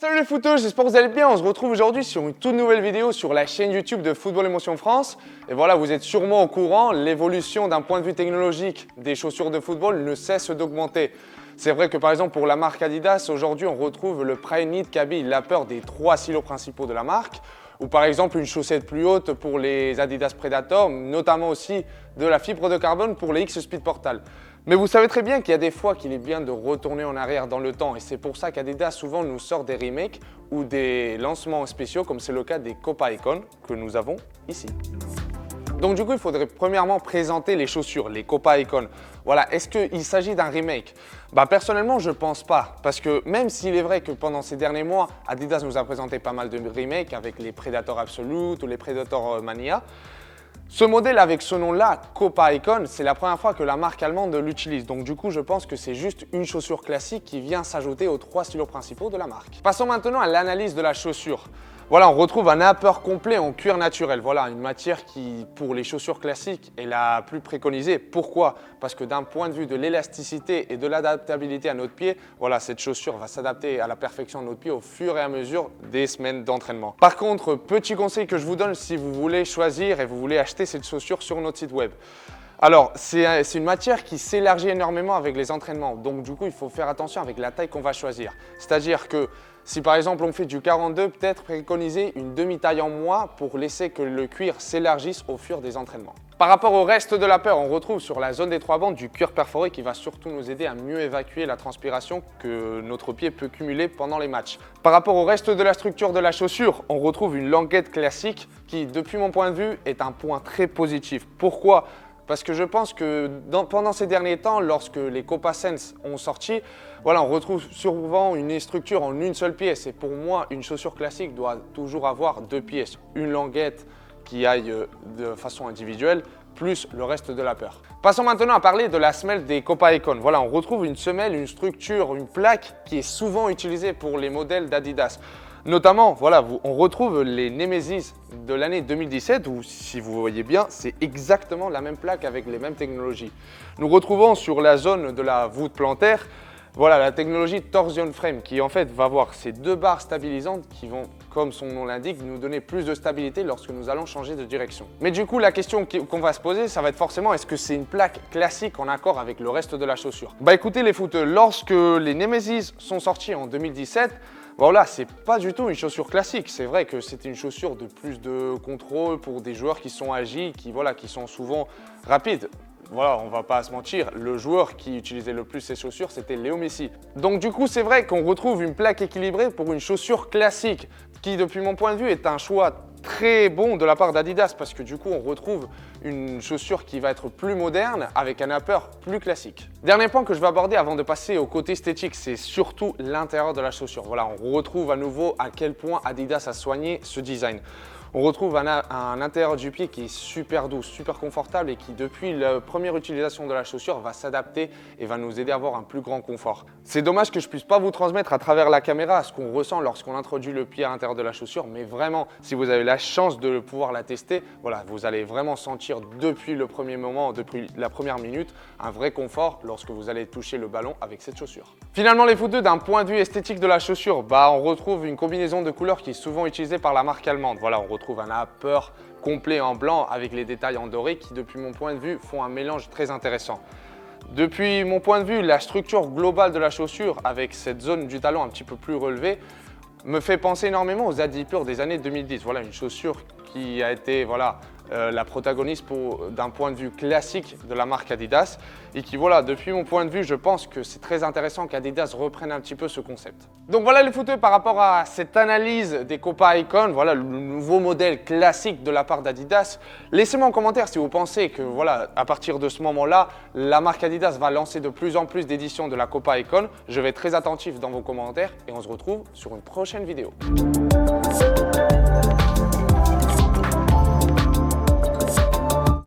Salut les footeux, j'espère que vous allez bien. On se retrouve aujourd'hui sur une toute nouvelle vidéo sur la chaîne YouTube de Football Émotion France. Et voilà, vous êtes sûrement au courant, l'évolution d'un point de vue technologique des chaussures de football ne cesse d'augmenter. C'est vrai que par exemple pour la marque Adidas, aujourd'hui on retrouve le Primeknit qui habille la peur des 3 silos principaux de la marque. Ou par exemple une chaussette plus haute pour les Adidas Predator, notamment aussi de la fibre de carbone pour les X-Speed Portal. Mais vous savez très bien qu'il y a des fois qu'il est bien de retourner en arrière dans le temps et c'est pour ça qu'Adidas souvent nous sort des remakes ou des lancements spéciaux comme c'est le cas des Copa Icon que nous avons ici. Donc du coup, il faudrait premièrement présenter les chaussures, les Copa Icon. Voilà, est-ce qu'il s'agit d'un remake? Personnellement, je ne pense pas. Parce que même s'il est vrai que pendant ces derniers mois, Adidas nous a présenté pas mal de remakes avec les Predator Absolute ou les Predator Mania, ce modèle avec ce nom-là, Copa Icon, c'est la première fois que la marque allemande l'utilise. Donc du coup, je pense que c'est juste une chaussure classique qui vient s'ajouter aux 3 stylos principaux de la marque. Passons maintenant à l'analyse de la chaussure. Voilà, on retrouve un upper complet en cuir naturel. Voilà, une matière qui, pour les chaussures classiques, est la plus préconisée. Pourquoi? Parce que d'un point de vue de l'élasticité et de l'adaptabilité à notre pied, voilà, cette chaussure va s'adapter à la perfection de notre pied au fur et à mesure des semaines d'entraînement. Par contre, petit conseil que je vous donne si vous voulez choisir et vous voulez acheter cette chaussure sur notre site web. Alors, c'est une matière qui s'élargit énormément avec les entraînements. Donc, du coup, il faut faire attention avec la taille qu'on va choisir. C'est-à-dire que si par exemple on fait du 42, peut-être préconiser une demi-taille en moins pour laisser que le cuir s'élargisse au fur des entraînements. Par rapport au reste de la paire, on retrouve sur la zone des 3 bandes du cuir perforé qui va surtout nous aider à mieux évacuer la transpiration que notre pied peut cumuler pendant les matchs. Par rapport au reste de la structure de la chaussure, on retrouve une languette classique qui, depuis mon point de vue, est un point très positif. Pourquoi ? Parce que je pense que pendant ces derniers temps, lorsque les Copa Sense ont sorti, voilà, on retrouve souvent une structure en une seule pièce. Et pour moi, une chaussure classique doit toujours avoir 2 pièces. Une languette qui aille de façon individuelle, plus le reste de la paire. Passons maintenant à parler de la semelle des Copa Icon. Voilà, on retrouve une semelle, une structure, une plaque qui est souvent utilisée pour les modèles d'Adidas. Notamment, voilà, on retrouve les Nemesis de l'année 2017 où, si vous voyez bien, c'est exactement la même plaque avec les mêmes technologies. Nous retrouvons sur la zone de la voûte plantaire, voilà, la technologie Torsion Frame qui en fait va avoir ces 2 barres stabilisantes qui vont, comme son nom l'indique, nous donner plus de stabilité lorsque nous allons changer de direction. Mais du coup, la question qu'on va se poser, ça va être forcément est-ce que c'est une plaque classique en accord avec le reste de la chaussure? Écoutez les footeux, lorsque les Nemesis sont sortis en 2017, voilà, c'est pas du tout une chaussure classique. C'est vrai que c'était une chaussure de plus de contrôle pour des joueurs qui sont agiles, qui sont souvent rapides. Voilà, on va pas se mentir, le joueur qui utilisait le plus ces chaussures, c'était Léo Messi. Donc du coup, c'est vrai qu'on retrouve une plaque équilibrée pour une chaussure classique, qui depuis mon point de vue est un choix très bon de la part d'Adidas parce que du coup on retrouve une chaussure qui va être plus moderne avec un upper plus classique. Dernier point que je vais aborder avant de passer au côté esthétique, c'est surtout l'intérieur de la chaussure. Voilà, on retrouve à nouveau à quel point Adidas a soigné ce design. On retrouve un intérieur du pied qui est super doux, super confortable et qui depuis la première utilisation de la chaussure va s'adapter et va nous aider à avoir un plus grand confort. C'est dommage que je ne puisse pas vous transmettre à travers la caméra ce qu'on ressent lorsqu'on introduit le pied à l'intérieur de la chaussure, mais vraiment, si vous avez la chance de pouvoir la tester, voilà, vous allez vraiment sentir depuis le premier moment, depuis la première minute, un vrai confort lorsque vous allez toucher le ballon avec cette chaussure. Finalement les footeux, d'un point de vue esthétique de la chaussure, on retrouve une combinaison de couleurs qui est souvent utilisée par la marque allemande. Voilà, on retrouve un upper complet en blanc avec les détails en doré qui, depuis mon point de vue, font un mélange très intéressant. Depuis mon point de vue, la structure globale de la chaussure avec cette zone du talon un petit peu plus relevée me fait penser énormément aux Adipure des années 2010. Voilà, une chaussure qui a été la protagoniste d'un point de vue classique de la marque Adidas et qui, voilà, depuis mon point de vue, je pense que c'est très intéressant qu'Adidas reprenne un petit peu ce concept. Donc voilà les footeux par rapport à cette analyse des Copa Icon, voilà le nouveau modèle classique de la part d'Adidas. Laissez-moi en commentaire si vous pensez que, voilà, à partir de ce moment-là, la marque Adidas va lancer de plus en plus d'éditions de la Copa Icon. Je vais être très attentif dans vos commentaires et on se retrouve sur une prochaine vidéo.